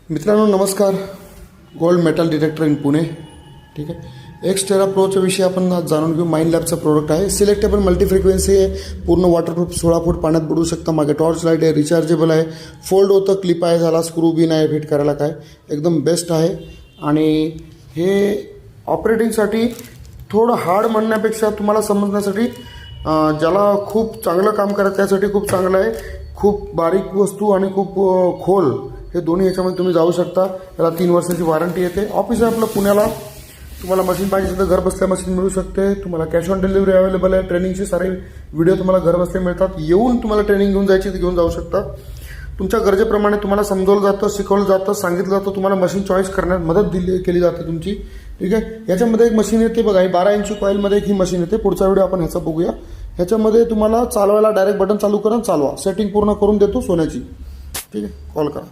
मित्रांनो नमस्कार. Gold metal detector in Pune. ठीक आहे. एक्सटेरा प्रोच्या विषयी आपण आज जाणून घेऊ. माइंड लॅबचं प्रोडक्ट आहे. सिलेक्टेबल मल्टी फ्रिक्वेन्सी आहे. पूर्ण वॉटरप्रूफ 16 फूट पाण्यात बुडू शकता. मागे टॉर्च लाईट आहे. रिचार्जेबल आहे. फोल्ड होतं. क्लिप आहे. झाला स्क्रू बिन आहे फिट करायला. काय एकदम बेस्ट आहे. आणि हे ऑपरेटिंगसाठी थोडं हार्ड म्हणण्यापेक्षा तुम्हाला समजण्यासाठी ज्याला खूप चांगलं काम करायचं त्यासाठी खूप चांगलं आहे. खूप बारीक वस्तू आणि खूप खोल हे दोन्ही ह्याच्यामध्ये तुम्ही जाऊ शकता. याला 3 वर्षांची वॉरंटी येते. ऑफिस आहे आपलं पुण्याला. तुम्हाला मशीन पाहिजे तर घर बसल्या मशीन मिळू शकते. तुम्हाला कॅश ऑन डिलिव्हरी अवेलेबल आहे. ट्रेनिंगचे सारे व्हिडिओ तुम्हाला घर बसल्या मिळतात. येऊन तुम्हाला ट्रेनिंग घेऊन जायची तर घेऊन जाऊ शकता. तुमच्या गरजेप्रमाणे तुम्हाला समजवलं जातं, शिकवलं जातं, सांगितलं जातं. तुम्हाला मशीन चॉईस करण्यात मदत केली जाते तुमची. ठीक आहे. याच्यामध्ये एक मशीन येते बघा. ही 12 इंची कॉईलमध्ये एक ही मशीन येते. पुढचा व्हिडिओ आपण ह्याचा बघूया. ह्याच्यामध्ये तुम्हाला चालवायला डायरेक्ट बटन चालू करा चालवा. सेटिंग पूर्ण करून देतो सोन्याची. ठीक आहे. कॉल करा.